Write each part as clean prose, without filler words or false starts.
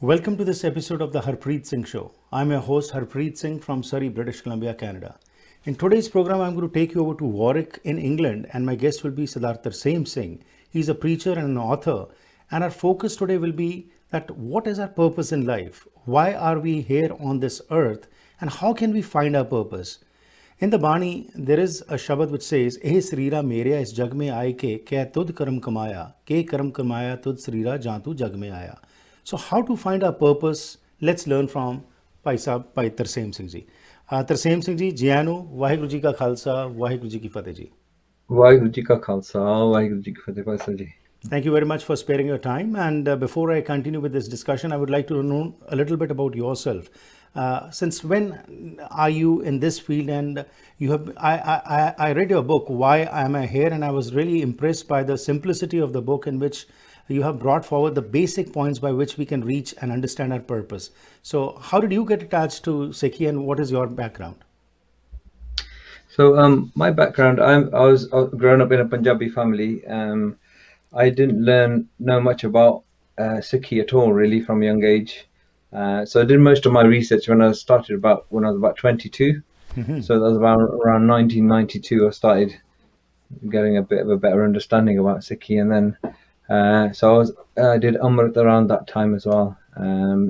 Welcome to this episode of the Harpreet Singh Show. I'm your host Harpreet Singh from Surrey, British Columbia, Canada. In today's program, I'm going to take you over to Warwick in England, and my guest will be Bhai Tarsem Singh. He's a preacher and an author, and our focus today will be that what is our purpose in life? Why are we here on this earth? And how can we find our purpose? In the Bani, there is a Shabad which says, "Eh Srira Meria is jag mein aaye ke kya tud karam kamaya, ke karam kamaya tud Srira jaan tu jag mein aaya." So how to find our purpose? Let's learn from Bhai Tarsem Singh ji. Tarsem Singh ji, Jianu, Waheguru ji ka Khalsa, Waheguru ji ki Fateh ji. Waheguru ji ka Khalsa, Waheguru ji ki Fateh, Bhai Sir ji. Thank you very much for sparing your time. And before I continue with this discussion, I would like to know a little bit about yourself. Since when are you in this field? And you have, I read your book, Why Am I Here? And I was really impressed by the simplicity of the book, in which you have brought forward the basic points by which we can reach and understand our purpose. So how did you get attached to Sikhi, and what is your background? So my background, I was grown up in a Punjabi family. I didn't know much about Sikhi at all, really, from a young age. So I did most of my research when I was about 22. Mm-hmm. So that was around 1992. I started getting a bit of a better understanding about Sikhi, and then so I did Amrit around that time as well.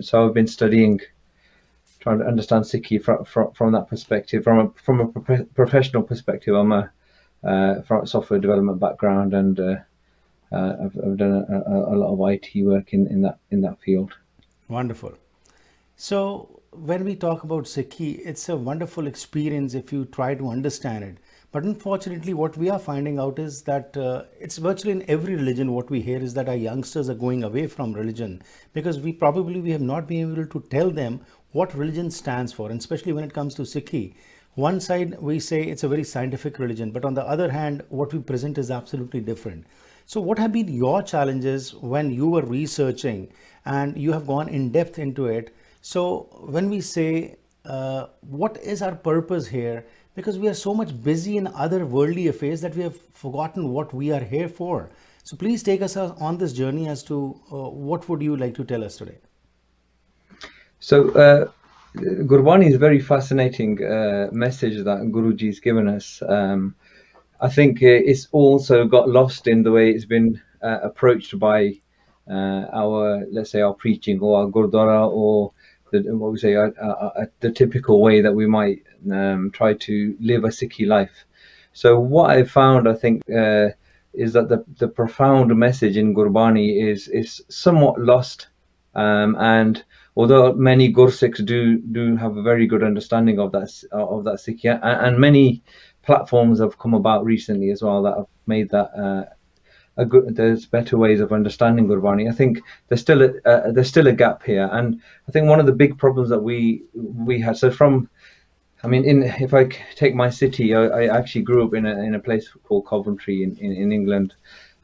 So I've been studying, trying to understand Sikhi from that perspective, from a professional perspective. I'm from a software development background, and I've done a lot of IT work in that field. Wonderful. So when we talk about Sikhi, it's a wonderful experience if you try to understand it. But unfortunately, what we are finding out is that it's virtually in every religion. What we hear is that our youngsters are going away from religion because we have not been able to tell them what religion stands for. And especially when it comes to Sikhi, one side we say it's a very scientific religion, but on the other hand, what we present is absolutely different. So what have been your challenges when you were researching and you have gone in depth into it? So when we say, what is our purpose here? Because we are so much busy in other worldly affairs that we have forgotten what we are here for. So please take us on this journey as to what would you like to tell us today? So Gurbani is a very fascinating message that Guruji has given us. I think it's also got lost in the way it's been approached by our preaching, or our Gurdwara, or the typical way that we might try to live a Sikhi life. So what I found, I think, is that the profound message in Gurbani is somewhat lost, and although many Gursikhs do have a very good understanding of that Sikhi, and many platforms have come about recently as well that have made that there's better ways of understanding Gurbani. I think there's still a gap here, and I think one of the big problems that we had. So if I take my city, I actually grew up in a place called Coventry in England,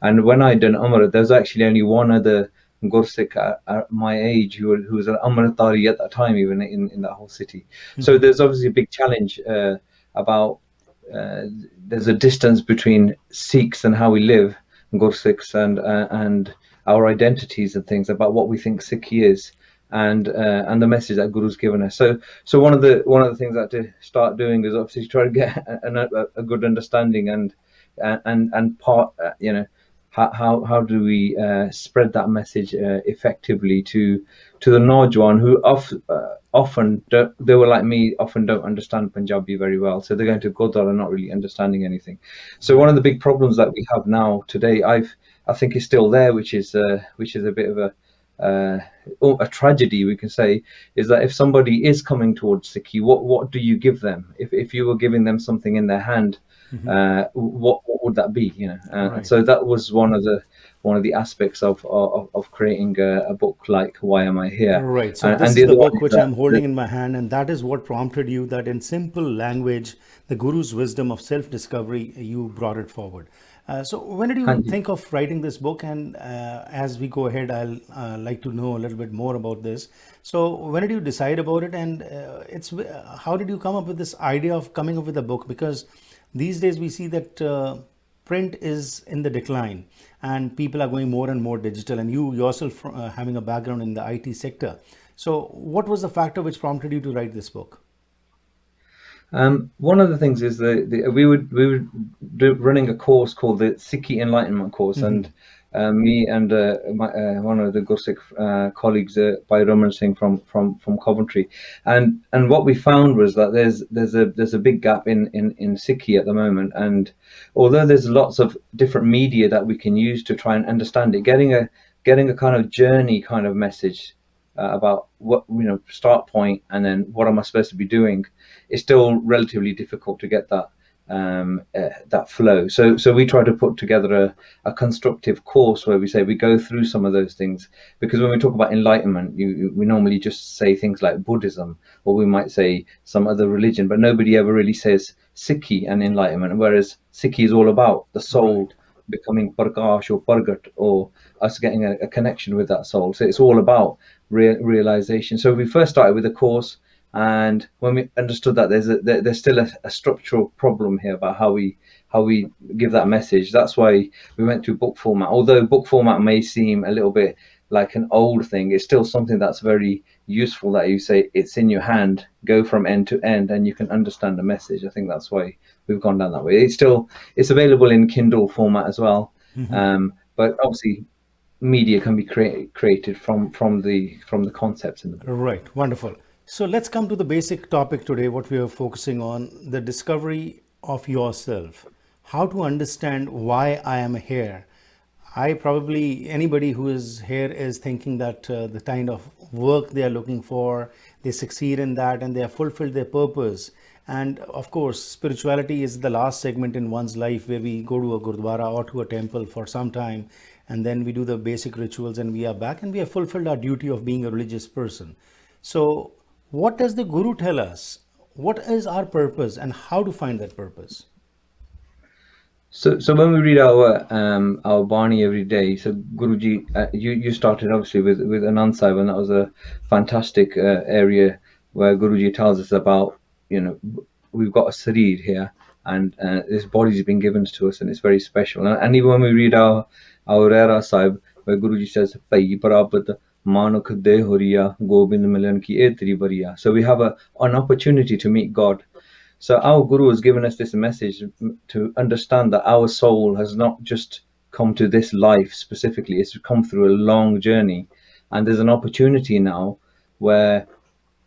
and when I done Umrah, there was actually only one other Gursikh at my age who was an Amritari at that time, even in that whole city. Mm-hmm. So there's obviously a big challenge about there's a distance between Sikhs and how we live, Gursikhs, and our identities and things about what we think Sikhi is, and the message that Guru's given us. So one of the things I had to start doing is obviously try to get a good understanding and part how do we spread that message effectively to the Najwan who often they were like me, often don't understand Punjabi very well, so they're going to Gurdwara not really understanding anything. So one of the big problems that we have now today, I think is still there, which is a bit of a tragedy, we can say, is that if somebody is coming towards Sikhi, what do you give them? If you were giving them something in their hand, mm-hmm. What would that be? Right. So that was one of the aspects of creating a book like Why Am I Here? Right. So this is the book which I'm holding in my hand, and that is what prompted you, that in simple language, the Guru's wisdom of self-discovery, you brought it forward. So when did you think of writing this book? And as we go ahead, I'll like to know a little bit more about this. So when did you decide about it? And how did you come up with this idea of coming up with a book? Because these days we see that print is in the decline and people are going more and more digital, and you yourself having a background in the IT sector. So, what was the factor which prompted you to write this book? One of the things is that we were running a course called the Sikhi Enlightenment course, Mm-hmm. and me and one of the Gursikh colleagues, Bhai Tarsem Singh from Coventry, and what we found was that there's a big gap in Sikhi at the moment, and although there's lots of different media that we can use to try and understand it, getting a kind of journey kind of message about what, start point, and then what am I supposed to be doing, it's still relatively difficult to get that flow. So we try to put together a constructive course where we say we go through some of those things, because when we talk about enlightenment, we normally just say things like Buddhism, or we might say some other religion, but nobody ever really says Sikhi and enlightenment. Whereas Sikhi is all about the soul Right. becoming Parkash or Pargat, or us getting a connection with that soul. So it's all about realization. So we first started with a course, and when we understood that there's still a structural problem here about how we give that message, that's why we went to book format. Although book format may seem a little bit like an old thing, it's still something that's very useful, that you say it's in your hand, go from end to end, and you can understand the message. I think that's why we've gone down that way. It's available in Kindle format as well, but obviously media can be created from the concepts in the book. Right, wonderful. So let's come to the basic topic today, what we are focusing on, the discovery of yourself. How to understand why I am here. I probably, anybody who is here is thinking that the kind of work they are looking for, they succeed in that and they have fulfilled their purpose. And of course, spirituality is the last segment in one's life where we go to a gurdwara or to a temple for some time, and then we do the basic rituals and we are back and we have fulfilled our duty of being a religious person. So, what does the Guru tell us? What is our purpose and how to find that purpose? So when we read our Bani every day, so Guruji, you started obviously with Anand Sahib, and that was a fantastic area where Guruji tells us about, we've got a sareer here, and this body's been given to us, and it's very special. And even when we read our Rera Sahib, where Guruji says, "Pai Prabhat Manuk De Horiya Gobind Milan Ki Etri Bariya." So we have an opportunity to meet God. So our Guru has given us this message to understand that our soul has not just come to this life specifically, it's come through a long journey. And there's an opportunity now where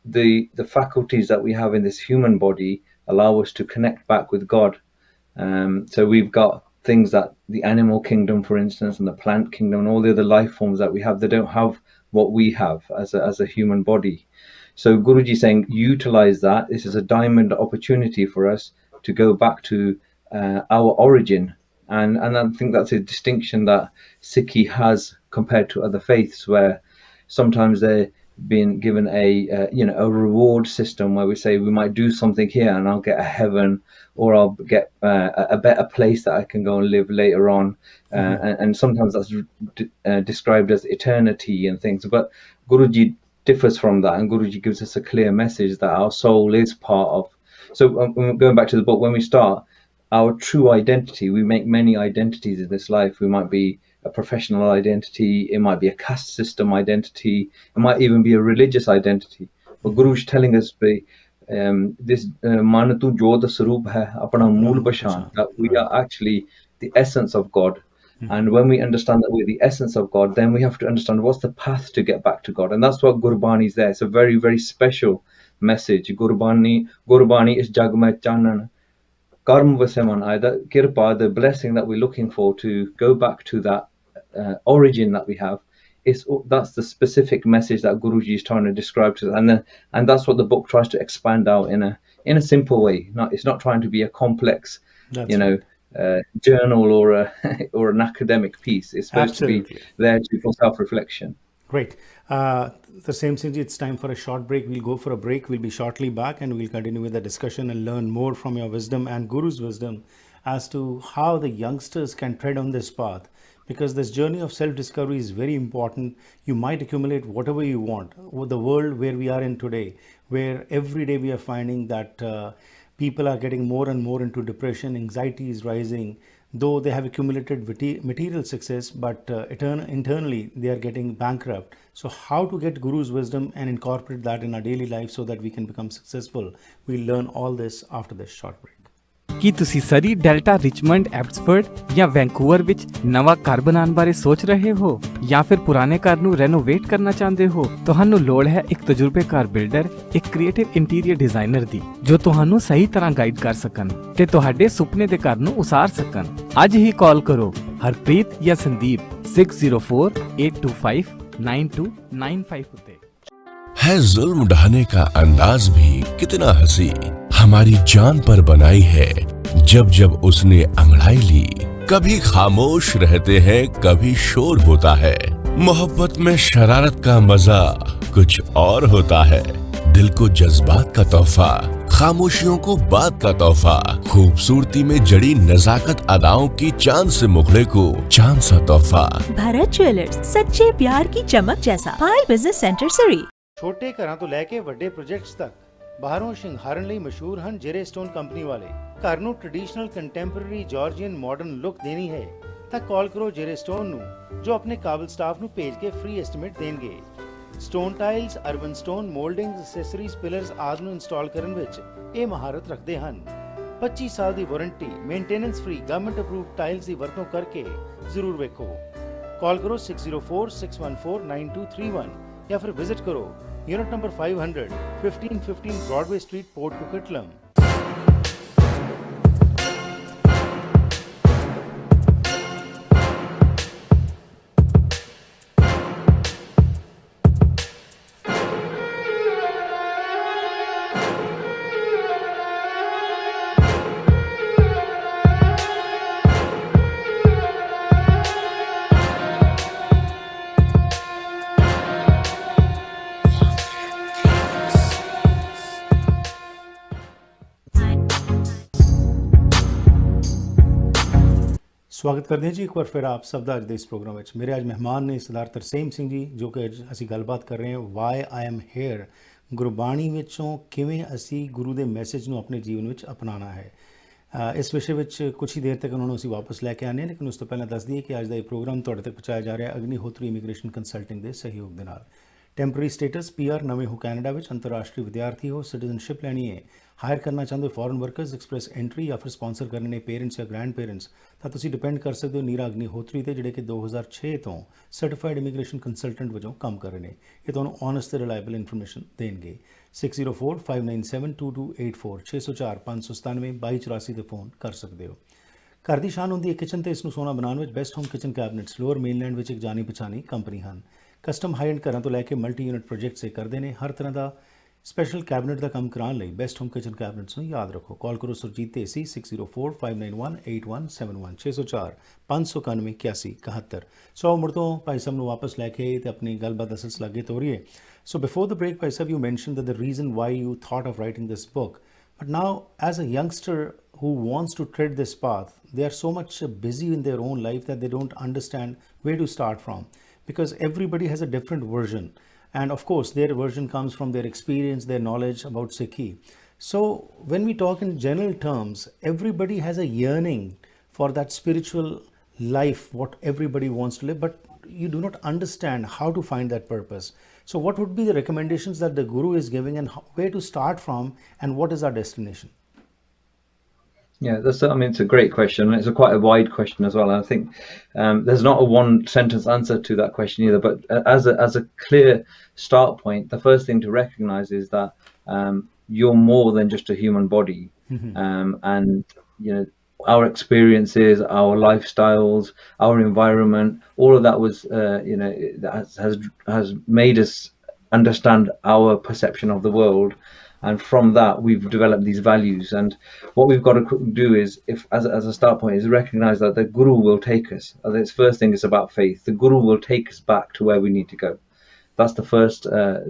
the faculties that we have in this human body allow us to connect back with God. So we've got things that the animal kingdom, for instance, and the plant kingdom, and all the other life forms that we have, they don't have what we have as a human body. So Guruji is saying, utilize that. This is a diamond opportunity for us to go back to our origin. And I think that's a distinction that Sikhi has compared to other faiths, where sometimes they're being given a reward system where we say we might do something here and I'll get a heaven, or I'll get a better place that I can go and live later on. And sometimes that's described as eternity and things. But Guruji differs from that, and Guruji gives us a clear message that our soul is part of. So going back to the book, when we start, our true identity, we make many identities in this life. We might be a professional identity, it might be a caste system identity, it might even be a religious identity. But Guru is telling us this Manatu Jodha Sarup hai apna Apna mool mool pashan, pashan. that we Right. are actually the essence of God. And when we understand that we're the essence of God, then we have to understand what's the path to get back to God. And that's what Gurbani is there. It's a very, very special message. Gurbani is Jagmet Chanan. Karma Vaseman, that Kirpa, the blessing that we're looking for to go back to that origin that we have, that's the specific message that Guruji is trying to describe to us. And that's what the book tries to expand out in a simple way. It's not trying to be a complex, you That's know, right. journal or or an academic piece. It's supposed to be Absolutely. there for self-reflection. Great. The same thing, it's time for a short break. We'll go for a break. We'll be shortly back and we'll continue with the discussion and learn more from your wisdom and Guru's wisdom as to how the youngsters can tread on this path. Because this journey of self discovery is very important. You might accumulate whatever you want. With the world where we are in today, where every day we are finding that people are getting more and more into depression, anxiety is rising, though they have accumulated material success, but internally they are getting bankrupt. So, how to get Guru's wisdom and incorporate that in our daily life so that we can become successful? We'll learn all this after this short break. ਕੀ ਤੁਸੀਂ ਸਰੀ, delta, Richmond, Abbotsford ਜਾਂ Vancouver ਵਿੱਚ ਨਵਾਂ ਘਰ ਬਣਾਉਣ ਬਾਰੇ ਸੋਚ ਰਹੇ ਹੋ ਜਾਂ ਫਿਰ ਪੁਰਾਣੇ ਘਰ ਨੂੰ ਰੈਨੋਵੇਟ ਕਰਨਾ ਚਾਹੁੰਦੇ ਹੋ? ਤੁਹਾਨੂੰ ਲੋੜ ਹੈ ਇੱਕ ਤਜਰਬੇਕਾਰ ਬਿਲਡਰ, ਇੱਕ ਕ੍ਰੀਏਟਿਵ ਇੰਟੀਰੀਅਰ ਡਿਜ਼ਾਈਨਰ ਦੀ ਜੋ ਤੁਹਾਨੂੰ ਸਹੀ ਤਰ੍ਹਾਂ ਗਾਈਡ ਕਰ ਸਕਣ ਤੇ ਤੁਹਾਡੇ ਸੁਪਨੇ ਦੇ ਘਰ ਨੂੰ ਉਸਾਰ ਸਕਣ। ਅੱਜ ਹੀ ਕਾਲ ਕਰੋ ਹਰਪ੍ਰੀਤ ਜਾਂ ਸੰਦੀਪ 6048259295 ਉੱਤੇ। है जुल्म ढाने का अंदाज भी कितना हंसी, हमारी जान पर बनाई है जब जब उसने अंगड़ाई ली। कभी खामोश रहते हैं, कभी शोर होता है। मोहब्बत में शरारत का मजा कुछ और होता है। दिल को जज्बात का तोहफा, खामोशियों को बात का तोहफा, खूबसूरती में जड़ी नजाकत अदाओं की चांद से मुखड़े को चांद सा तोहफा। भारत ज्वेलर्स, सच्चे प्यार की चमक जैसा। पायल बिजनेस सेंटर सरी। ਛੋਟੇ ਘਰਾਂ ਤੋਂ ਲੈ ਕੇ ਵੱਡੇ ਪ੍ਰੋਜੈਕਟਸ ਤੱਕ ਬਾਹਰੋਂ ਸ਼ਿੰਗਾਰਨ ਲਈ ਮਸ਼ਹੂਰ ਹਨ ਜੇਰੇ ਸਟੋਨ ਕੰਪਨੀ ਵਾਲੇ। ਘਰ ਨੂੰ traditional contemporary Georgian modern look ਦੇਣੀ ਹੈ ਤਾਂ ਕਾਲ ਕਰੋ ਜੇਰੇ ਸਟੋਨ ਨੂੰ, ਜੋ ਆਪਣੇ ਕਾਬਲ ਸਟਾਫ ਨੂੰ ਭੇਜ ਕੇ ਫ੍ਰੀ ਐਸਟੀਮੇਟ ਦੇਣਗੇ। Stone tiles, urban stone, ਮੋਲਡਿੰਗਸ, accessories, pillars ਆਦਿ ਨੂੰ ਇੰਸਟਾਲ ਕਰਨ ਵਿੱਚ ਇਹ ਮਹਾਰਤ ਰੱਖਦੇ ਹਨ। 25 ਸਾਲ ਦੀ warranty, maintenance free, government approved tiles ਦੀ ਵਰਤੋਂ ਕਰਕੇ ਜ਼ਰੂਰ ਵੇਖੋ। ਕਾਲ ਕਰੋ 6046149231 या फिर विजिट करो unit number 500, 1515 Broadway street, Port Coquitlam. ਸਵਾਗਤ ਕਰਦੇ ਹਾਂ ਜੀ ਇੱਕ ਵਾਰ ਫਿਰ ਆਪ ਸਭ ਦਾ ਅੱਜ ਦੇ ਇਸ ਪ੍ਰੋਗਰਾਮ ਵਿੱਚ। ਮੇਰੇ ਅੱਜ ਮਹਿਮਾਨ ਨੇ ਸਰਦਾਰ ਤਰਸੇਮ ਸਿੰਘ ਜੀ, ਜੋ ਕਿ ਅੱਜ ਅਸੀਂ ਗੱਲਬਾਤ ਕਰ ਰਹੇ ਹਾਂ why I am here, Gurbani ਵਿੱਚੋਂ ਕਿਵੇਂ ਅਸੀਂ ਗੁਰੂ ਦੇ ਮੈਸੇਜ ਨੂੰ ਆਪਣੇ ਜੀਵਨ ਵਿੱਚ ਅਪਣਾਉਣਾ ਹੈ। ਇਸ ਵਿਸ਼ੇ ਵਿੱਚ ਕੁਛ ਹੀ ਦੇਰ ਤੱਕ ਉਹਨਾਂ ਨੂੰ ਅਸੀਂ ਵਾਪਸ ਲੈ ਕੇ ਆਉਂਦੇ ਹਾਂ, ਲੇਕਿਨ ਉਸ ਤੋਂ ਪਹਿਲਾਂ ਦੱਸ ਦਈਏ ਕਿ ਅੱਜ ਦਾ ਇਹ ਪ੍ਰੋਗਰਾਮ ਤੁਹਾਡੇ ਤੱਕ ਪਹੁੰਚਾਇਆ ਜਾ ਰਿਹਾ ਅਗਨੀਹੋਤਰੀ ਇਮੀਗ੍ਰੇਸ਼ਨ ਕੰਸਲਟਿੰਗ ਦੇ ਸਹਿਯੋਗ ਦੇ ਨਾਲ। ਟੈਂਪਰੇਰੀ ਸਟੇਟਸ PR, ਨਵੇਂ ਹੋ ਕੈਨੇਡਾ ਵਿੱਚ, ਅੰਤਰਰਾਸ਼ਟਰੀ ਵਿਦਿਆਰਥੀ ਹੋ, ਸਿਟੀਜ਼ਨਸ਼ਿਪ ਲੈਣੀ ਹੈ, ਹਾਇਰ ਕਰਨਾ ਚਾਹੁੰਦੇ ਹੋ ਫੋਰਨ ਵਰਕਰਸ, ਐਕਸਪ੍ਰੈਸ ਐਂਟਰੀ ਜਾਂ ਫਿਰ ਸਪਾਂਸਰ ਕਰਨੇ ਨੇ ਪੇਰੈਂਟਸ ਜਾਂ ਗ੍ਰੈਂਡ ਪੇਰੈਂਟਸ, ਤਾਂ ਤੁਸੀਂ ਡਿਪੈਂਡ ਕਰ ਸਕਦੇ ਹੋ ਨੀਰਾ ਅਗਨੀਹੋਤਰੀ ਤੇ, ਜਿਹੜੇ ਕਿ 2006 ਤੋਂ ਸਰਟੀਫਾਈਡ ਇਮੀਗ੍ਰੇਸ਼ਨ ਕੰਸਲਟੈਂਟ ਵਜੋਂ ਕੰਮ ਕਰ ਰਹੇ ਨੇ। ਇਹ ਤੁਹਾਨੂੰ ਓਨੈਸਟ ਤੇ ਰਿਲਾਇਬਲ ਇਨਫੋਰਮੇਸ਼ਨ ਦੇਣਗੇ। 6045972284 6045972284 ਤੇ ਫੋਨ ਕਰ ਸਕਦੇ ਹੋ। ਘਰ ਦੀ ਸ਼ਾਨ ਹੁੰਦੀ ਹੈ ਕਿਚਨ ਤੇ ਇਸ ਨੂੰ ਸੋਹਣਾ ਬਣਾਉਣ ਵਿੱਚ best home kitchen ਕੈਬਨਿਟਸ lower mainland ਵਿੱਚ ਇੱਕ ਜਾਣੀ ਪਛਾਣੀ ਕੰਪਨੀ ਹਨ। ਕਸਟਮ ਹਾਈ ਐਂਡ ਘਰਾਂ ਤੋਂ ਲੈ ਕੇ ਮਲਟੀ ਯੂਨਿਟ ਪ੍ਰੋਜੈਕਟਸ ਇਹ ਕਰਦੇ ਨੇ। ਹਰ ਤਰ੍ਹਾਂ ਦਾ ਸਪੈਸ਼ਲ ਕੈਬਨਿਟ ਦਾ ਕੰਮ ਕਰਾਉਣ ਲਈ ਬੈਸਟ ਹੋਮ ਕਿਚਨ ਕੈਬਨਿਟਸ ਨੂੰ ਯਾਦ ਰੱਖੋ। ਕਾਲ ਕਰੋ ਸੁਰਜੀਤ ਢੇਸੀ 6045918171 6045918171। ਸੋ ਮੁੜ ਤੋਂ ਭਾਈ ਸਾਹਿਬ ਨੂੰ ਵਾਪਸ ਲੈ ਕੇ ਤੇ ਆਪਣੀ ਗੱਲਬਾਤ ਦਾ ਸਿਲਸਿਲਾ ਅੱਗੇ ਤੋਰੀਏ। So before the break, Bhai Sahib, you mentioned that the reason why you thought of writing this book, but now as a youngster who wants to tread this path, they are so much busy in their own life that they don't understand where to start from, because everybody has a different version. And of course, their version comes from their experience, their knowledge about Sikhi. So when we talk in general terms, everybody has a yearning for that spiritual life, what everybody wants to live, but you do not understand how to find that purpose. So what would be the recommendations that the Guru is giving, and where to start from, and what is our destination? Yeah, it's a great question, and it's quite a wide question as well. And I think there's not a one sentence answer to that question either. But as a clear start point, the first thing to recognize is that you're more than just a human body, and our experiences, our lifestyles, our environment, all of that was that has made us understand our perception of the world. And from that, we've developed these values. And what we've got to do is, if as a start point, is recognize that the Guru will take us. The first thing is about faith. The Guru will take us back to where we need to go. That's the first,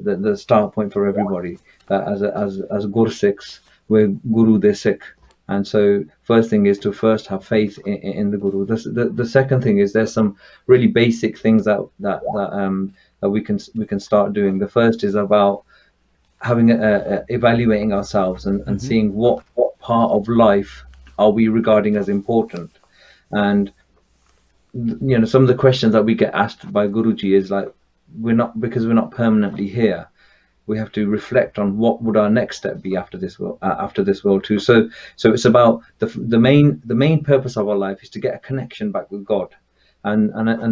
the start point for everybody. As Gursikhs, we're Guru de Sikh. And so first thing is to first have faith in the Guru. The second thing is there's some really basic things that we can start doing. The first is about having evaluating ourselves and seeing what part of life are we regarding as important. And some of the questions that we get asked by Guruji is like, because we're not permanently here, we have to reflect on what would our next step be after this world too. So it's about the main purpose of our life is to get a connection back with God, and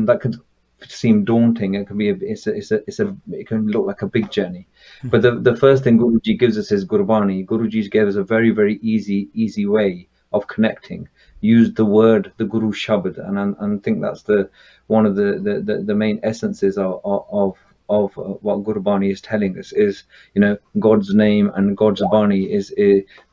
that could seem daunting. It can be it can look like a big journey, but the first thing Guruji gives us is Gurbani. Guruji gave us a very, very easy way of connecting. Use the word, the Guru Shabad, and I think that's one of the main essences of what Gurbani is telling us is, God's name and God's Bani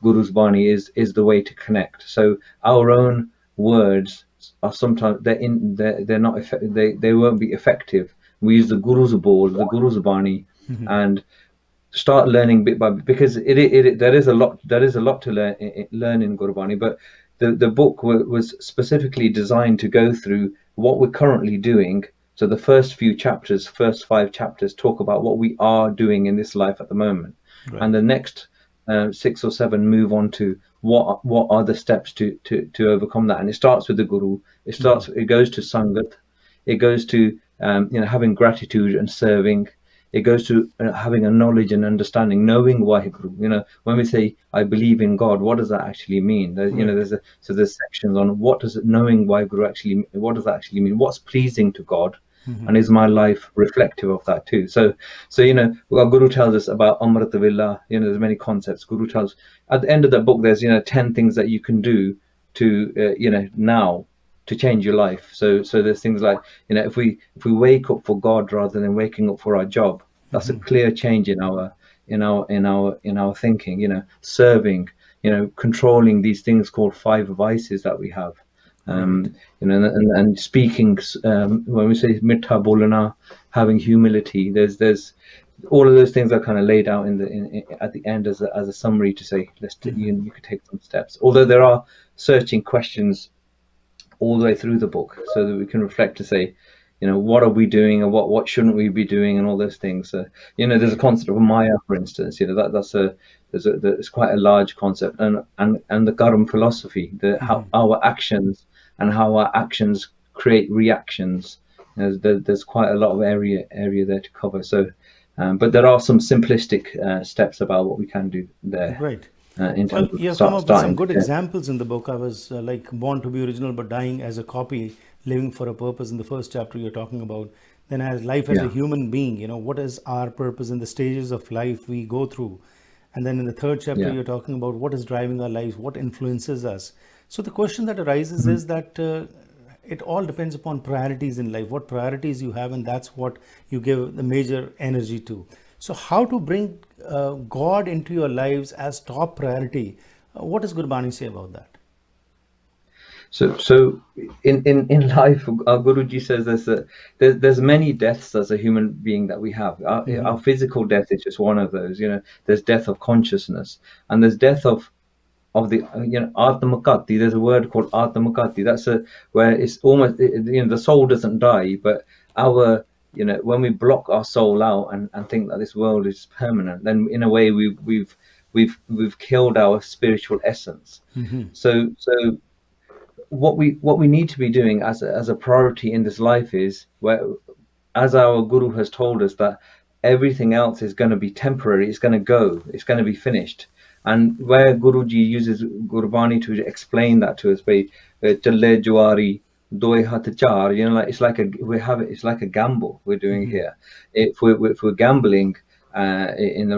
Guru's Bani is the way to connect. So our own words are sometimes they're not they won't be effective. We use the Guru's ball, the Guru's Bani, and start learning bit by bit, because there is a lot to learn in Gurbani, but the book was specifically designed to go through what we're currently doing. So the first 5 chapters talk about what we are doing in this life at the moment, right. And the next 6 or 7 move on to what are the steps to overcome that. And it starts with the Guru. It goes to Sangat. It goes to having gratitude and serving. It goes to having a knowledge and understanding, knowing Waheguru. When we say I believe in God, what does that actually mean? There's sections on what does knowing Waheguru actually, what does that actually mean? What's pleasing to God, and is my life reflective of that too? So what Guru tells us about Amrita Villa. There's many concepts. Guru tells at the end of the book, there's 10 things that you can do to now to change your life. So there's things like, if we wake up for God rather than waking up for our job, that's a clear change in our thinking. Serving, controlling these things called 5 vices that we have. And speaking, when we say mitha bolana, having humility, there's all of those things are kind of laid out at the end as a summary to say, you could take some steps. Although there are searching questions all the way through the book, so that we can reflect to say, what are we doing, and what shouldn't we be doing, and all those things. There's a concept of Maya, for instance. It's quite a large concept, and the Karma philosophy, how our actions create reactions. There's quite a lot of area there to cover. So, but there are some simplistic steps about what we can do there. Right. You have come up with some good examples in the book. I was like born to be original but dying as a copy, living for a purpose in the first chapter you're talking about. Then as life as a human being, what is our purpose in the stages of life we go through? And then in the third chapter you're talking about what is driving our lives, what influences us. So the question that arises is that it all depends upon priorities in life, what priorities you have, and that's what you give the major energy to. So how to bring God into your lives as top priority? What does Gurbani say about that? So in life, our Guruji says there's many deaths as a human being that we have. Our physical death is just one of those. There's death of consciousness, and there's death of the Atmakati. There's a word called Atmakati. That's where it's almost the soul doesn't die, but our when we block our soul out and think that this world is permanent, then in a way we've killed our spiritual essence. So what we need to be doing as a priority in this life is, as our Guru has told us, that everything else is going to be temporary. It's going to go. It's going to be finished. And where Guruji uses Gurbani to explain that to us by Challe Juari Doi Hat Char, it's like a gamble we're doing here. If we're gambling in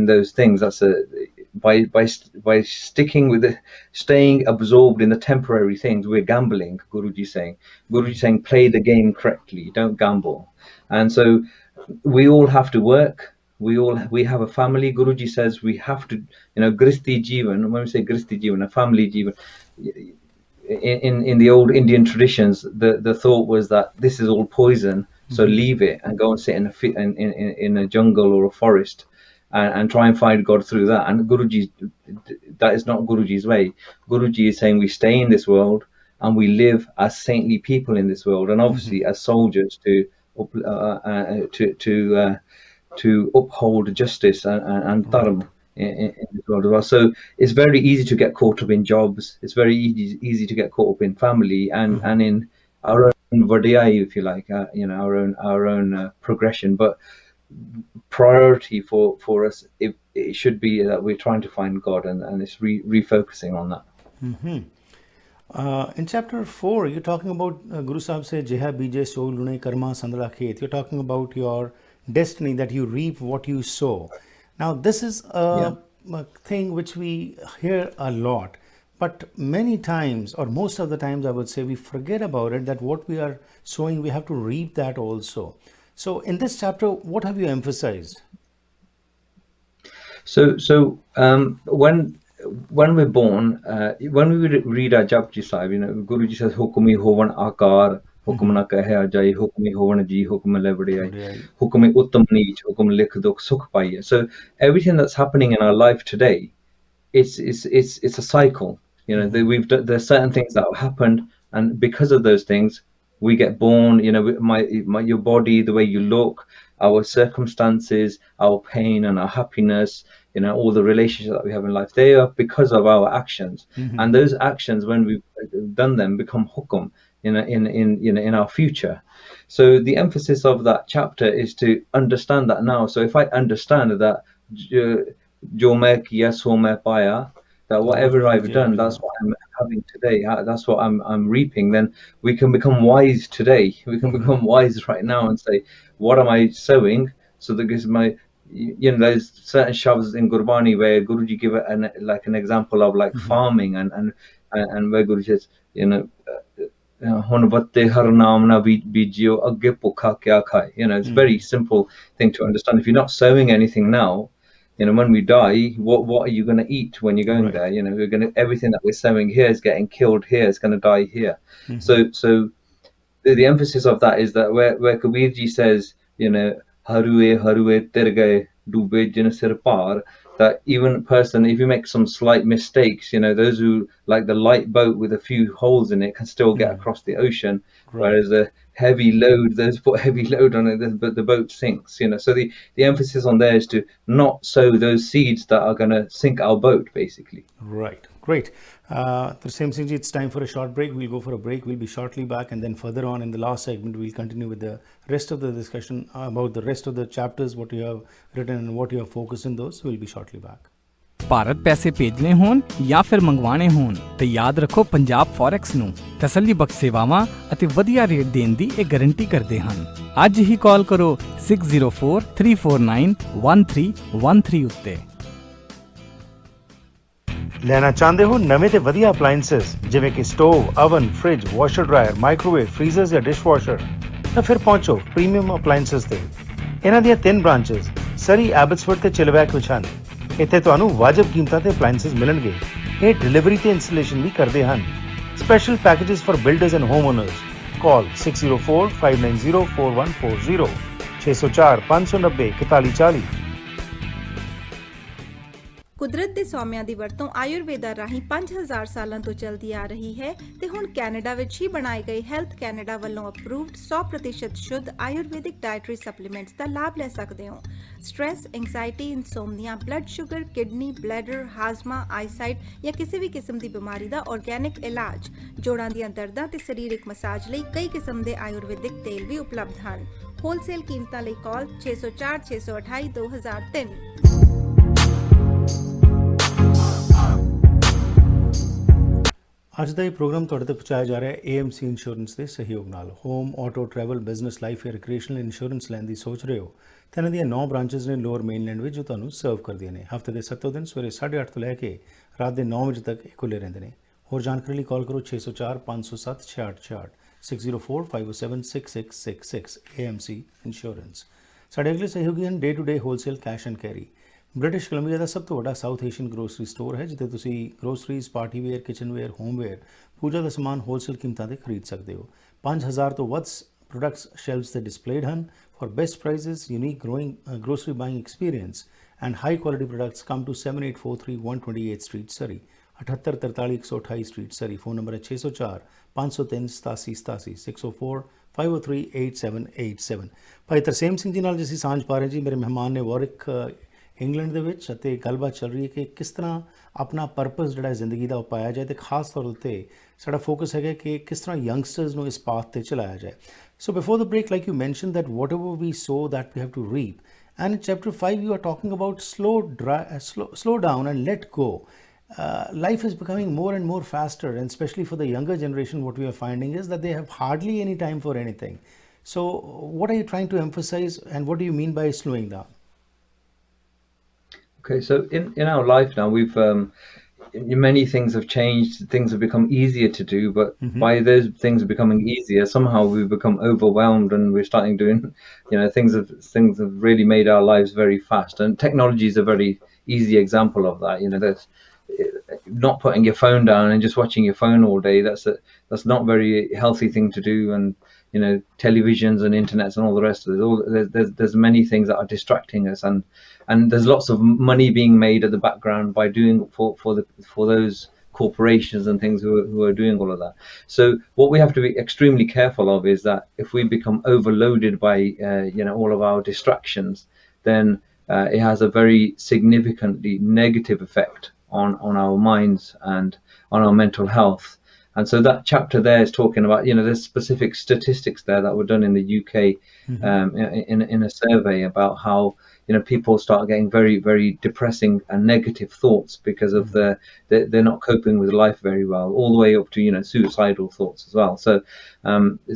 those things, that's by sticking with staying absorbed in the temporary things, we're gambling. Guruji saying play the game correctly, don't gamble. And so we all have to work. We have a family. Guruji says we have to, Gristi Jivan. When we say Gristi Jivan, a family Jivan, in the old Indian traditions, the thought was that this is all poison, so leave it and go and sit in a jungle or a forest and try and find God through that. And that is not Guruji's way. Guruji is saying we stay in this world and we live as saintly people in this world, and obviously as soldiers to uphold justice and dharma in this world as well. So it's very easy to get caught up in jobs. It's very easy to get caught up in family and in our own vadiyai, if you like, our own progression. But priority for us, it should be that we're trying to find God, and it's refocusing on that. In chapter 4, you're talking about Guru Sahib said, Jeha Bijay So Lune Karma Sandala Khet. You're talking about your destiny, that you reap what you sow. Now, this is a thing which we hear a lot, but many times, or most of the times, I would say, we forget about it, that what we are sowing, we have to reap that also. So, in this chapter, what have you emphasized? So when we're born, when we read our Japji Sahib, Guruji says, Hukmi hovan akar, hukum na kahe ajai, hukmi hovan ji, hukum le badiyai, hukmi uttam neech, hukum likh dukh sukh paiye. So everything that's happening in our life today, it's a cycle. There's certain things that have happened, and because of those things, we get born. Your body, the way you look, our circumstances, our pain and our happiness, all the relationships that we have in life, they are because of our actions. And those actions, when we've done them, become hukum in our future. So the emphasis of that chapter is to understand that now. So if I understand that jo main kiya so main paya, that whatever I've done, that's what I'm having today, that's what I'm reaping, then we can become wise today. We can become wise right now and say, what am I sowing? So that gives there's certain shabds in Gurbani where Guruji give an example of like farming and where Guruji says, hun vatte har naam na bijiyo agge bhukha kya khaye. It's a very simple thing to understand. If you're not sowing anything now, when we die, what are you going to eat when you're going there? We're everything that we're sowing here is getting killed here. It's going to die here. So the emphasis of that is that where Kabirji says, harue ter gaye dube jin sir par, that even a person, if you make some slight mistakes, those who, like the light boat with a few holes in it, can still get across the ocean, whereas a heavy load, those put heavy load on it, but the boat sinks. So the emphasis on there is to not sow those seeds that are going to sink our boat, basically. Right. Great. Tarsem Singh ji, it's time for a short break. We'll go for a break. We'll be shortly back, and then further on in the last segment, we'll continue with the rest of the discussion about the rest of the chapters, what you have written and what you have focused in those. We'll be shortly back. Bharat ਪੈਸੇ ਭੇਜਣੇ ਹੋਣ ਜਾਂ ਫਿਰ ਮੰਗਵਾਣੇ ਹੋਣ ਤੇ ਯਾਦ ਰੱਖੋ Punjab forex ਨੂੰ ਤਸੱਲੀਬਖਸ਼ ਸੇਵਾਵਾਂ ਅਤੇ ਵਧੀਆ ਰੇਟ ਦੇਣ ਦੀ ਇਹ ਗਾਰੰਟੀ ਕਰਦੇ ਹਨ। ਅੱਜ ਹੀ ਕਾਲ ਕਰੋ 6043491313 ਉੱਤੇ। ਲੈਣਾ ਚਾਹੁੰਦੇ ਹੋ ਨਵੇਂ ਤੇ ਵਧੀਆ ਅਪਲਾਈਐਂਸਸ ਜਿਵੇਂ ਕਿ stove, oven, fridge, washer dryer, microwave, freezers ਜਾਂ ਡਿਸ਼ਵਾਸ਼ਰ, ਤਾਂ ਫਿਰ ਪਹੁੰਚੋ ਪ੍ਰੀਮੀਅਮ ਅਪਲਾਈਐਂਸਸ ਤੇ। ਇਹਨਾਂ ਦੀਆਂ 3 ਬ੍ਰਾਂਚਸ ਸਰੀ, ਐਬਟਸਫੋਰਡ ਤੇ ਚਿਲਵੈਕ ਵਿੱਚ ਹਨ। ਇੱਥੇ ਤੁਹਾਨੂੰ ਵਾਜਬ ਕੀਮਤਾਂ ਤੇ ਅਪਲਾਈਐਂਸਸ ਮਿਲਣਗੇ। ਇਹ ਡਿਲੀਵਰੀ ਤੇ ਇੰਸਟਾਲੇਸ਼ਨ ਵੀ ਕਰਦੇ ਹਨ। Special packages for builders and home honours. ਕਾਲ 6045904140 604 590 4140। ਕੁਦਰਤ ਦੇ ਸੌਮਿਆਂ ਦੀ ਵਰਤੋਂ ਆਯੁਰਵੇਦਾ ਰਾਹੀਂ 5000 ਸਾਲਾਂ ਤੋਂ ਚੱਲਦੀ ਆ ਰਹੀ ਹੈ ਤੇ ਹੁਣ ਕੈਨੇਡਾ ਵਿੱਚ ਹੀ ਬਣਾਏ ਗਏ ਹੈਲਥ ਕੈਨੇਡਾ ਵੱਲੋਂ ਅਪਰੂਵਡ 100% ਸ਼ੁੱਧ ਆਯੁਰਵੈਦਿਕ ਡਾਇਟਰੀ ਸਪਲੀਮੈਂਟਸ ਦਾ ਲਾਭ ਲੈ ਸਕਦੇ ਹੋ। Stress, anxiety, insomnia, blood sugar, kidney, bladder, ਹਾਜ਼ਮਾ, ਆਈਸਾਈਟ ਜਾਂ ਕਿਸੇ ਵੀ ਕਿਸਮ ਦੀ ਬਿਮਾਰੀ ਦਾ ਆਰਗੈਨਿਕ ਇਲਾਜ, ਜੋੜਾਂ ਦੀਆਂ ਦਰਦਾਂ ਤੇ ਸਰੀਰਕ ਮਸਾਜ ਲਈ ਕਈ ਕਿਸਮ ਦੇ ਆਯੁਰਵੈਦਿਕ ਤੇਲ ਵੀ ਉਪਲਬਧ ਹਨ। ਹੋਲਸੇਲ ਕੀਮਤਾਂ ਲਈ ਕਾਲ 604 628 2003। ਅੱਜ ਦਾ ਇਹ ਪ੍ਰੋਗਰਾਮ ਤੁਹਾਡੇ ਤੱਕ ਪਹੁੰਚਾਇਆ ਜਾ ਰਿਹਾ ਹੈ AMC ਇੰਸ਼ੋਰੈਂਸ ਦੇ ਸਹਿਯੋਗ ਨਾਲ। Home, auto, travel, business, life ਜਾਂ ਰਿਕ੍ਰੀਏਸ਼ਨਲ ਇੰਸ਼ੋਰੈਂਸ ਲੈਣ ਦੀ ਸੋਚ ਰਹੇ ਹੋ ਤਾਂ ਇਹਨਾਂ ਦੀਆਂ 9 ਬ੍ਰਾਂਚਸ ਨੇ ਲੋਅਰ ਮੇਨਲੈਂਡ ਵਿੱਚ ਜੋ ਤੁਹਾਨੂੰ ਸਰਵ ਕਰਦੀਆਂ ਨੇ। ਹਫ਼ਤੇ ਦੇ 7 ਦਿਨ ਸਵੇਰੇ 8:30 ਤੋਂ ਲੈ ਕੇ ਰਾਤ ਦੇ 9 ਵਜੇ ਤੱਕ ਇਹ ਖੁੱਲ੍ਹੇ ਰਹਿੰਦੇ ਨੇ। ਹੋਰ ਜਾਣਕਾਰੀ ਲਈ ਕਾਲ ਕਰੋ 604 507 6666 604 507 6666 AMC ਇੰਸ਼ੋਰੈਂਸ। ਸਾਡੇ ਅਗਲੇ ਸਹਿਯੋਗੀ ਹਨ day to day wholesale cash and carry. British Columbia ਦਾ ਸਭ ਤੋਂ ਵੱਡਾ ਸਾਊਥ ਏਸ਼ੀਅਨ ਗਰੋਸਰੀ ਸਟੋਰ ਹੈ ਜਿੱਥੇ ਤੁਸੀਂ groceries, party ware, kitchen ware, home ware, puja ਦਾ ਸਮਾਨ ਹੋਲਸੇਲ ਕੀਮਤਾਂ ਤੇ ਖਰੀਦ ਸਕਦੇ ਹੋ। 5000 ਤੋਂ ਵੱਧ ਪ੍ਰੋਡਕਟਸ ਸ਼ੈਲਫਸ ਤੇ ਡਿਸਪਲੇਡ ਹਨ। For best prices, unique growing grocery buying experience and high quality products, come to 7843 128 Street, Surrey, 7843 128 Street, Surrey। Phone number है 604 503 8787 604 503 8787। भाई तरसेम सिंह जी नाल जिसी सांझ पा रहे जी। मेरे मेहमान ने वॉरिक ਇੰਗਲੈਂਡ ਦੇ ਵਿੱਚ ਅਤੇ ਗੱਲਬਾਤ ਚੱਲ ਰਹੀ ਹੈ ਕਿ ਕਿਸ ਤਰ੍ਹਾਂ ਆਪਣਾ ਪਰਪਸ ਜਿਹੜਾ ਜ਼ਿੰਦਗੀ ਦਾ ਉਹ ਪਾਇਆ ਜਾਏ, ਤੇ ਖਾਸ ਤੌਰ ਉੱਤੇ ਸਾਡਾ ਫੋਕਸ ਹੈਗਾ ਕਿ ਕਿਸ ਤਰ੍ਹਾਂ ਯੰਗਸਟਰਸ ਨੂੰ ਇਸ ਪਾਥ ਤੇ ਚਲਾਇਆ ਜਾਏ। So before the break, like you mention that whatever we sow that we have to reap, and in chapter 5 you are talking about slow down and let go. Life is becoming more and more faster, and especially for the younger generation, what we are finding is that they have hardly any time for anything. So what are you trying to emphasize, and what do you mean by slowing down? Okay, so in our life now, we've many things have changed. Things have become easier to do, but by those things becoming easier, somehow we've become overwhelmed, and we're starting doing, things have really made our lives very fast. And technology is a very easy example of that. There's not putting your phone down and just watching your phone all day. That's not a very healthy thing to do. And televisions and internets and all the rest of it. There's many things that are distracting us, and there's lots of money being made at the background by doing for those corporations and things who are doing all of that. So what we have to be extremely careful of is that if we become overloaded by all of our distractions, then it has a very significantly negative effect on our minds and on our mental health. And so that chapter there is talking about, there's specific statistics there that were done in the UK in a survey about how people start getting very, very depressing and negative thoughts because of they're not coping with life very well, all the way up to suicidal thoughts as well. So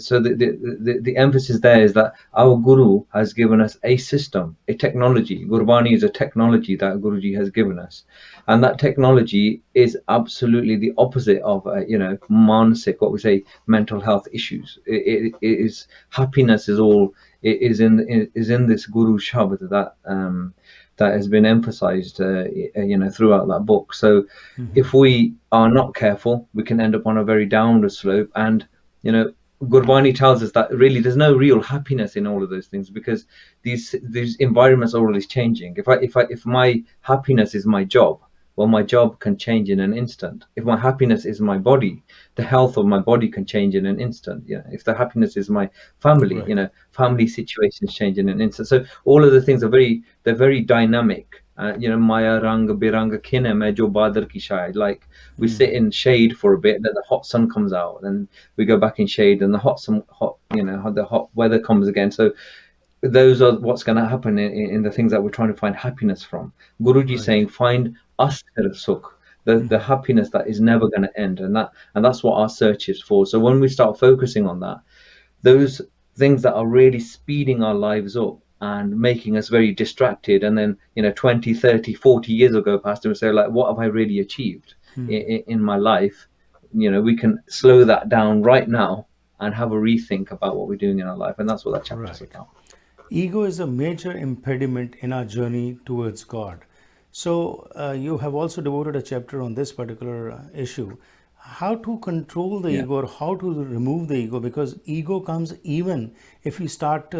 so the emphasis there is that our Guru has given us a system, a technology. Gurbani is a technology that Guruji has given us, and that technology is absolutely the opposite of manasik, what we say, mental health issues. It is happiness is all. It is in this Guru Shabad that has been emphasized throughout that book. So if we are not careful, we can end up on a very downward slope. And Gurbani tells us that really there's no real happiness in all of those things, because these environments are always changing. If my happiness is my job, well, my job can change in an instant. If my happiness is my body, the health of my body can change in an instant. If the happiness is my family, Right. Family situations change in an instant. So all of the things they're very dynamic. Maya rang birang kine mein jo badar ki shayad. Like we sit in shade for a bit, then the hot sun comes out, and we go back in shade, and the hot weather comes again. So those are what's going to happen in the things that we're trying to find happiness from. Guruji is saying, find asthar sukh, the happiness that is never going to end, and that's what our search is for. So when we start focusing on that, those things that are really speeding our lives up and making us very distracted, and then 20, 30, 40 years ago past, and we say, like, what have I really achieved in my life? We can slow that down right now and have a rethink about what we're doing in our life, and that's what that chapter is Right. about. Ego is a major impediment in our journey towards God. So you have also devoted a chapter on this particular issue. How to control the ego, or how to remove the ego, because ego comes even if you start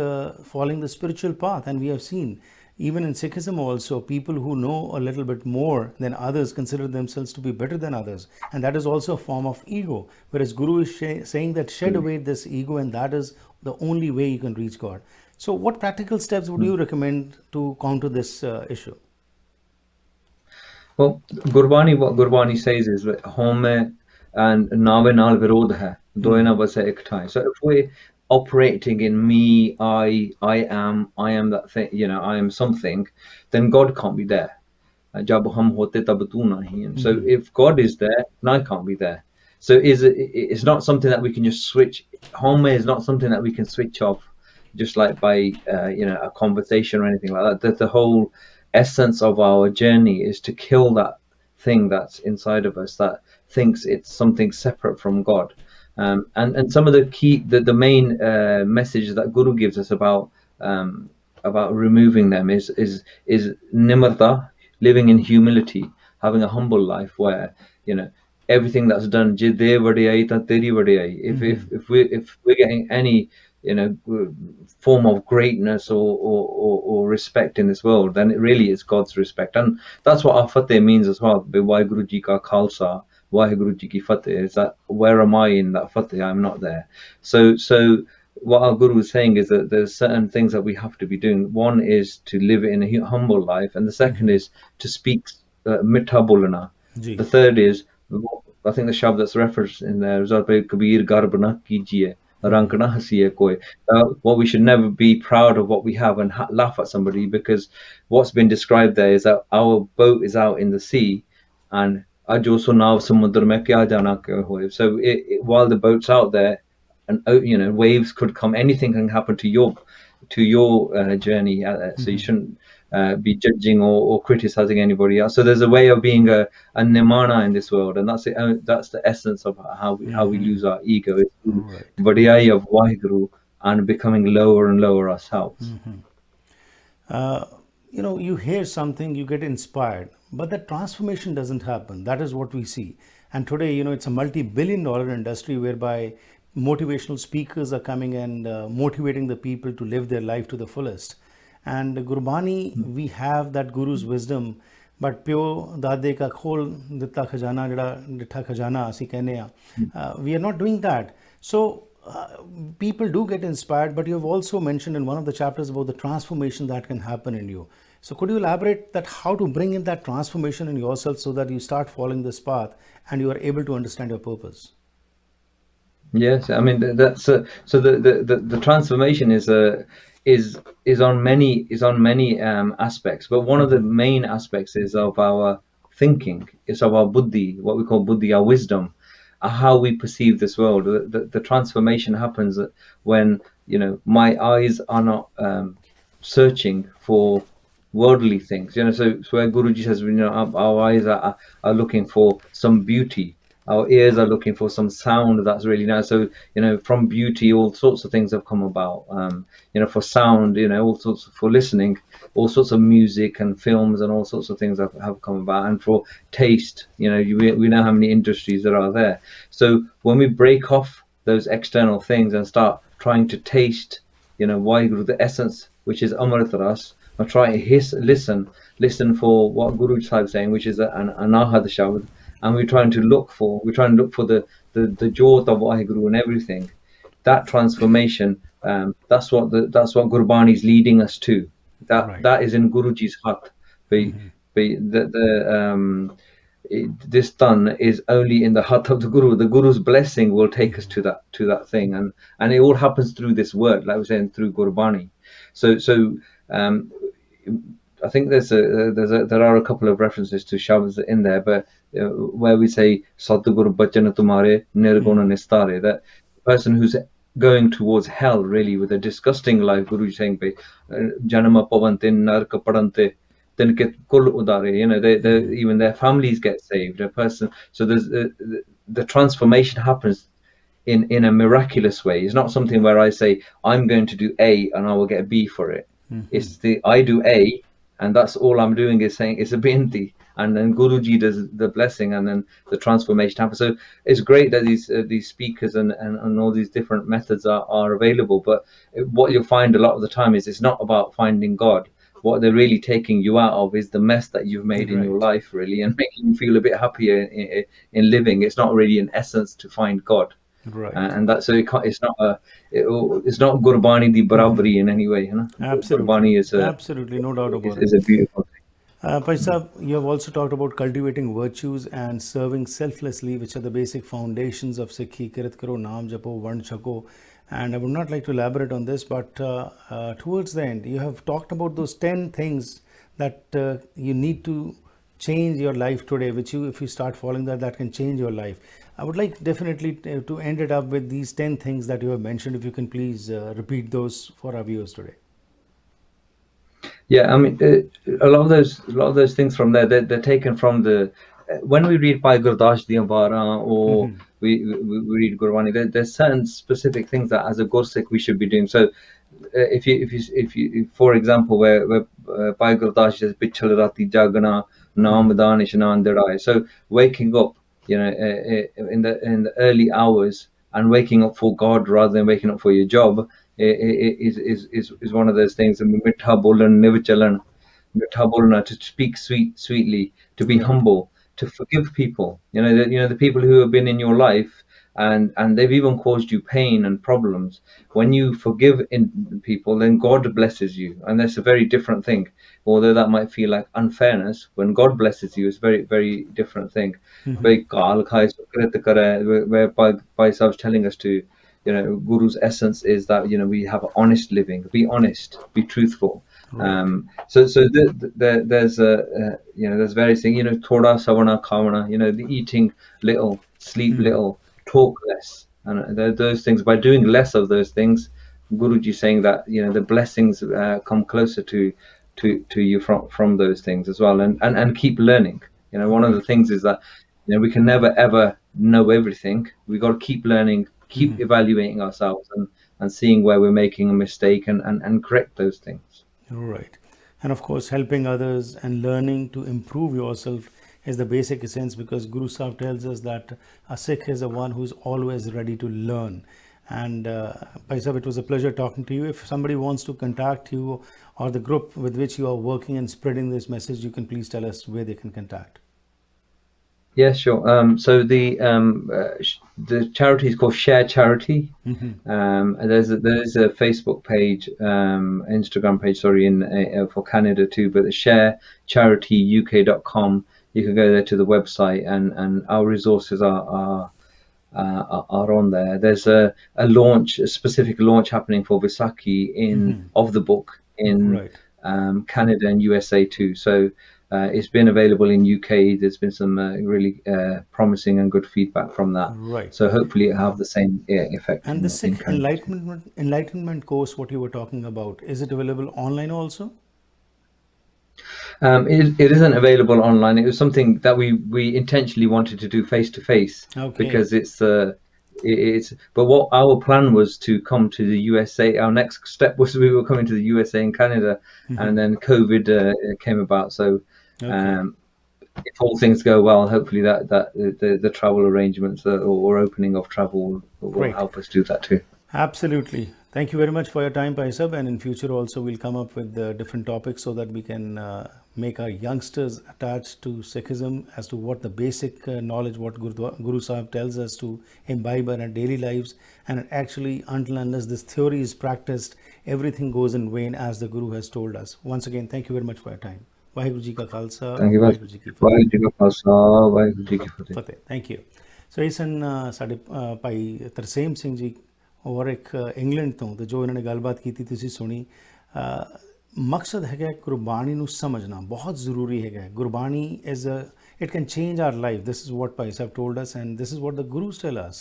following the spiritual path. And we have seen even in Sikhism also, people who know a little bit more than others consider themselves to be better than others, and that is also a form of ego, whereas Guru is saying that shed away this ego, and that is the only way you can reach God. So what practical steps would you recommend to counter this issue? Well, what Gurbani says is that home and nave nal virod hai, doye na bas hai ek thai. So if we're operating in me, I am that thing, I am something, then God can't be there. Jab hum hote tab tu nahi. And so if God is there, then I can't be there. So it's not something that we can just switch. Home is not something that we can switch off just like by a conversation or anything like that. The whole essence of our journey is to kill that thing that's inside of us that thinks it's something separate from God. And some of the main message that Guru gives us about removing them is nimarta, living in humility, having a humble life where everything that's done, jide vadiyai ta teri vadiyai. If we're getting any form of greatness or respect in this world, then it really is God's respect. And that's what our fateh means as well. Waheguru Ji ka Khalsa, Waheguru Ji ki Fateh, is that where am I in that fateh? I'm not there. So what our guru is saying is that there's certain things that we have to be doing. One is to live in a humble life, and the second is to speak mitha bolana. Ji. The third is, I think the shabd that's referenced in there is kabir garb na kijiye, rank na hasiye koi. What we should never be proud of what we have and laugh at somebody, because what's been described there is that our boat is out in the sea, and ajo sunav samudra mein kya jana hoye. So while the boat's out there, and waves could come, anything can happen to your journey, so you shouldn't be judging or criticizing anybody else. So there's a way of being a nimana in this world, and that's the essence of how we lose our ego, is vadiyai of Waheguru and becoming lower and lower ourselves. You hear something, you get inspired, but the transformation doesn't happen. That is what we see. And today, it's a multi-billion-dollar industry whereby motivational speakers are coming and motivating the people to live their life to the fullest. And Gurbani, we have that Guru's wisdom, but pyo dade ka khol ditta khajana jada dittha khajana asi kehne a, we are not doing that. So people do get inspired, but you have also mentioned in one of the chapters about the transformation that can happen in you. So could you elaborate that how to bring in that transformation in yourself so that you start following this path and you are able to understand your purpose? Yes, I mean that's so the transformation is on many aspects, but one of the main aspects is of our thinking, is of our buddhi, what we call buddhi, our wisdom, how we perceive this world. The transformation happens when my eyes are not searching for worldly things. So where Guruji says, our eyes are looking for some beauty. Our ears are looking for some sound that's really nice. So, from beauty, all sorts of things have come about. For sound, all sorts for listening, all sorts of music and films and all sorts of things have come about. And for taste, we know how many industries there are there. So when we break off those external things and start trying to taste, Waheguru, the essence, which is Amrit Ras, or try to listen for what Guru Sahib is saying, which is an Anahad Shabd. And we're trying to look for the jyot of Waheguru and everything. That transformation, that's what Gurbani is leading us to. That is in Guruji's hat. This done is only in the hat of the Guru. The Guru's blessing will take us to that thing, and it all happens through this word, like we're saying, through Gurbani. So I think there are a couple of references to Shabds in there, but where we say Sadhguru Bachana Tumhare Nirguna Nistare, that person who's going towards hell, really, with a disgusting life, Guru is saying, Janama Pavantin Narka Padante Tinket Kul Udare, even their families get saved. A person, so there's the transformation happens in a miraculous way. It's not something where I say I'm going to do A and I will get a B for it. It's I do A, and that's all I'm doing is saying it's a binti, and then Guruji does the blessing, and then the transformation happens. So it's great that these speakers and all these different methods are available. But what you'll find a lot of the time is it's not about finding God. What they're really taking you out of is the mess that you've made in your life, really, and making you feel a bit happier in living. It's not really an essence to find God. Right. And that's so it's not Gurbani the Barabari in any way, Absolutely. Gurbani is absolutely no doubt about it. Is a beautiful thing. Bhai Sahib, you have also talked about cultivating virtues and serving selflessly, which are the basic foundations of Sikhi. Kirat karo, naam japo, varn chako. And I would not like to elaborate on this, but towards the end, you have talked about those 10 things that you need to change your life today, which if you start following that can change your life. I would like definitely to end it up with these 10 things that you have mentioned. If you can please repeat those for our viewers today. Yeah, I mean, a lot of those things from there, they're taken from when we read Bhai Gurdas Diyambara or we read Gurbani, there's certain specific things that as a Gursik we should be doing. So if you for example, where Bhai Gurdas says Pichal Rati Jagana Naam Dan Ishnan Dirai. So waking up, in the early hours and waking up for God rather than waking up for your job is one of those things. Mitha bolan nivachalan, mitha bolana, to speak sweetly, to be humble, to forgive people. The people who have been in your life, and they've even caused you pain and problems. When you forgive people, then God blesses you, and that's a very different thing. Although that might feel like unfairness, when God blesses you, it's a very, very different thing. Where Bhai Sahib's telling us to, Guru's essence is that, we have honest living, be honest, be truthful. So there's there's various things, thoda savana khavana, the eating little, sleep little, talk less, and those things. By doing less of those things, Guruji saying that the blessings come closer to you from those things as well, and keep learning. One of the things is that we can never ever know everything. We got to keep learning, keep evaluating ourselves, and seeing where we're making a mistake and correct those things. Right. And of course, helping others and learning to improve yourself is the basic essence, because Guru Sahib tells us that a Sikh is the one who's always ready to learn. And Bhai Sahib, it was a pleasure talking to you. If somebody wants to contact you or the group with which you are working and spreading this message, you can please tell us where they can contact. Yeah, sure. So the charity is called Share Charity. And there's a Facebook page, Instagram page, for Canada too. But the ShareCharityUK.com, you can go there to the website, and our resources are on there. There's a specific launch happening for Vaisakhi of the book in Canada and USA too. So. It's been available in UK. There's been some really promising and good feedback from that. Right. So hopefully it'll have the same effect. And the Sikh enlightenment course, what you were talking about, is it available online also? It isn't available online. It was something that we intentionally wanted to do face to face, because it's. But what our plan was to come to the USA. Our next step was we were coming to the USA and Canada, and then COVID came about. So. If all things go well, hopefully that the travel arrangements or opening of travel will help us do that too. Absolutely. Thank you very much for your time, Bhai Sahib. And in future also we'll come up with different topics so that we can make our youngsters attached to Sikhism as to what the basic knowledge, what Guru Sahib tells us to imbibe in our daily lives. And actually, until unless this theory is practiced, everything goes in vain, as the Guru has told us. Once again, thank you very much for your time. Waheguru ji का खालसा वाहिगुरु जी की फतेह. Thank you. So ਇਹ ਸਨ ਸਾਡੇ ਭਾਈ ਤਰਸੇਮ ਸਿੰਘ ਜੀ, ਔਰ ਇੱਕ England ਤੋਂ, ਤੇ ਜੋ ਇਹਨਾਂ ਨੇ ਗੱਲਬਾਤ ਕੀਤੀ ਤੁਸੀਂ ਸੁਣੀ. ਮਕਸਦ ਹੈਗਾ ਗੁਰਬਾਣੀ ਨੂੰ ਸਮਝਣਾ ਬਹੁਤ ਜ਼ਰੂਰੀ ਹੈਗਾ. Gurbani it can change our life. This is what Bhai Sahib told us, and this is what the Gurus tell us.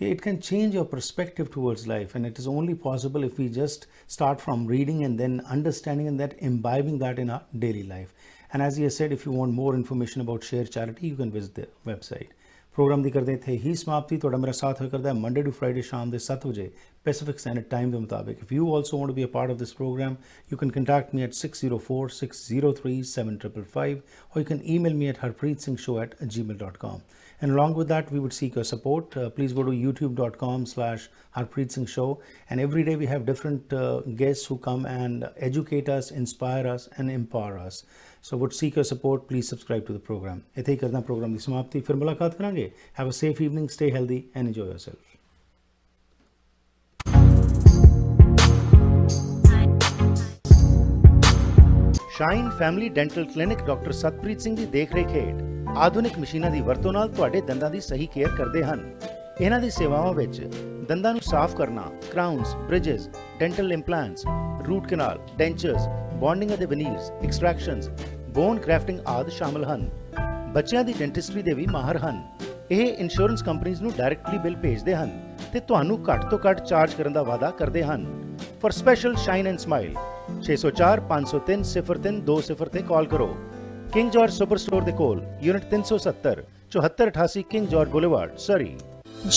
It can change your perspective towards life, and it is only possible if we just start from reading and then understanding and that imbibing that in our daily life. And as he has said, if you want more information about Share Charity, you can visit the website. Programme दी करते थे ही समाप्ति. थोड़ा मेरा साथ होया करदा है मंडे टू फ्राइडे शाम के 7 बजे पैसिफिक स्टैंडर्ड टाइम के मुताबिक. If you also want to be a part of this program, you can contact me at 604-603-7555, or you can email me at harpreetsingh@gmail.com. And along with that, we would seek your support. Please go to youtube.com/harpreetsingh show. And every day we have different guests who come and educate us, inspire us, and empower us. So would seek your support. Please subscribe to the program. इथे ही करना program की समाप्ति. फिर मुलाकात करेंगे. Have a safe evening. Stay healthy and enjoy yourself. Shine family dental clinic doctor Satpreet Singh ਦੀ ਦੇਖ-ਰੇਖ ਹੇਠ ਆਧੁਨਿਕ ਮਸ਼ੀਨਾਂ ਦੀ ਵਰਤੋਂ ਨਾਲ ਤੁਹਾਡੇ ਦੰਦਾਂ ਦੀ ਸਹੀ ਕੇਅਰ ਕਰਦੇ ਹਨ. ਇਹਨਾਂ ਦੀ ਸੇਵਾਵਾਂ ਵਿੱਚ ਦੰਦਾਂ ਨੂੰ ਸਾਫ਼ ਕਰਨਾ, ਕਰਾਊਨਸ, ਬ੍ਰਿਜਸ, ਡੈਂਟਲ ਇੰਪਲਾਂਟਸ, ਰੂਟ ਕਨਾਲ, ਡੈਂਚਰਸ, ਬੌਂਡਿੰਗ ਅਤੇ ਵਨੀਰਸ, ਐਕਸਟ੍ਰੈਕਸ਼ਨਸ, ਬੋਨ ਗ੍ਰੈਫਟਿੰਗ ਆਦਿ ਸ਼ਾਮਲ ਹਨ. ਬੱਚਿਆਂ ਦੀ ਡੈਂਟਿਸਟਰੀ ਦੇ ਵੀ ਮਾਹਰ ਹਨ. ਇਹ ਇੰਸ਼ੋਰੈਂਸ ਕੰਪਨੀਆਂ ਨੂੰ ਡਾਇਰੈਕਟਲੀ ਬਿੱਲ ਭੇਜਦੇ ਹਨ ਤੇ ਤੁਹਾਨੂੰ ਘੱਟ ਤੋਂ ਘੱਟ ਚਾਰਜ ਕਰਨ ਦਾ ਵਾਅਦਾ ਕਰਦੇ ਹਨ. For special shine and smile 604-503-0320 ਤੇ ਕਾਲ ਕਰੋ. ਕਿੰਗ ਜਾਰਜ ਸੁਪਰ ਸਟੋਰ ਦੇ ਕੋਲ, ਯੂਨਿਟ 370, 7488 ਕਿੰਗ ਜਾਰਜ ਬੁਲੇਵਾਰਡ, ਸਰੀ.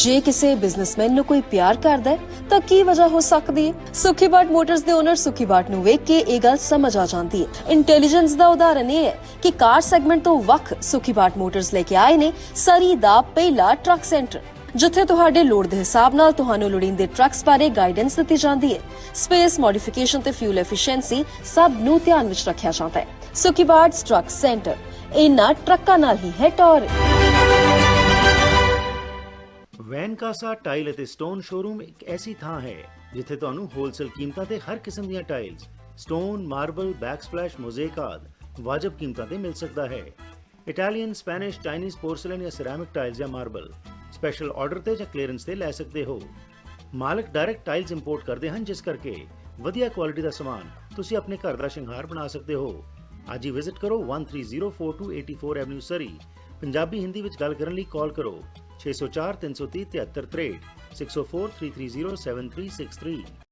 ਜੇ ਕਿਸੇ ਬਿਜ਼ਨਸਮੈਨ ਨੂੰ ਕੋਈ ਪਿਆਰ ਕਰਦਾ ਹੈ ਤਾਂ ਕੀ ਵਜ੍ਹਾ ਹੋ ਸਕਦੀ ਹੈ? ਸੁਖੀ ਬਾਟ ਮੋਟਰਸ ਦੇ ਓਨਰ ਸੁਖੀ ਬਾਟ ਨੂੰ ਵੇਖ ਕੇ ਇਹ ਗੱਲ ਸਮਝ ਆ ਜਾਂਦੀ ਹੈ. ਇੰਟੈਲੀਜੈਂਸ ਦਾ ਉਦਾਹਰਨ ਇਹ ਹੈ ਕਿ ਕਾਰ ਸੈਗਮੈਂਟ ਤੋਂ ਵੱਖ ਸੁਖੀ ਬਾਟ ਮੋਟਰਸ ਲੈ ਕੇ ਆਏ ਨੇ ਸਰੀ ਦਾ ਪਹਿਲਾ ਟਰੱਕ ਸੈਂਟਰ, ਜਿੱਥੇ ਤੁਹਾਡੇ ਲੋੜ ਦੇ ਹਿਸਾਬ ਨਾਲ ਤੁਹਾਨੂੰ ਲੋੜੀਂਦੇ ਟਰੱਕਸ ਬਾਰੇ ਗਾਈਡੈਂਸ ਦਿੱਤੀ ਜਾਂਦੀ ਹੈ. ਸਪੇਸ ਮੋਡੀਫਿਕੇਸ਼ਨ ਤੇ ਫਿਊਲ ਐਫੀਸ਼ੀਐਂਸੀ ਸਭ ਨੂੰ ਧਿਆਨ ਵਿੱਚ ਰੱਖਿਆ ਜਾਂਦਾ ਹੈ. ਸੁਖੀ ਬਾਟ ਟਰੱਕ ਸੈਂਟਰ ਇਹਨਾਂ ਟਰੱਕਾਂ ਨਾਲ ਹੀ ਹੈ ਟੌਰ. ਵੈਨਕਾਸਾ ਟਾਈਲ ਅਤੇ ਸਟੋਨ ਸ਼ੋਰੂਮ ਇੱਕ ਐਸੀ ਥਾਂ ਹੈ ਜਿੱਥੇ ਤੁਹਾਨੂੰ ਹੋਲਸੇਲ ਕੀਮਤਾਂ ਤੇ ਹਰ ਕਿਸਮ ਦੀਆਂ ਟਾਈਲਸ, ਸਟੋਨ, ਮਾਰਬਲ, ਬੈਕਸਪਲੈਸ਼, ਮੋਜ਼ੇਕ ਆਦਿ ਵਾਜਬ ਕੀਮਤਾਂ ਤੇ ਮਿਲ ਸਕਦਾ ਹੈ। ਇਟਾਲੀਅਨ, ਸਪੈਨਿਸ਼, ਚਾਈਨੀਜ਼ ਪੋਰਸਲਨ ਜਾਂ ਸਿਰੈਮਿਕ ਟਾਈਲਸ ਜਾਂ ਮਾਰਬਲ ਸਪੈਸ਼ਲ ਆਰਡਰ ਤੇ ਜਾਂ ਕਲੀਅਰੈਂਸ ਤੇ ਲੈ ਸਕਦੇ ਹੋ। ਮਾਲਕ ਡਾਇਰੈਕਟ ਟਾਈਲਸ ਇੰਪੋਰਟ ਕਰਦੇ ਹਨ, ਜਿਸ ਕਰਕੇ ਵਧੀਆ ਕੁਆਲਿਟੀ ਦਾ ਸਮਾਨ ਤੁਸੀਂ ਆਪਣੇ ਘਰ ਦਾ ਸ਼ਿੰਗਾਰ ਬਣਾ ਸਕਦੇ ਹੋ। ਅੱਜ ਹੀ ਵਿਜ਼ਿਟ ਕਰੋ 1304 84 ਐਵਨਿਊ ਸਰੀ। ਪੰਜਾਬੀ ਹਿੰਦੀ ਵਿੱਚ ਗੱਲ ਕਰਨ ਲਈ ਕਾਲ ਕਰੋ 604 330 7363 604 330 7363।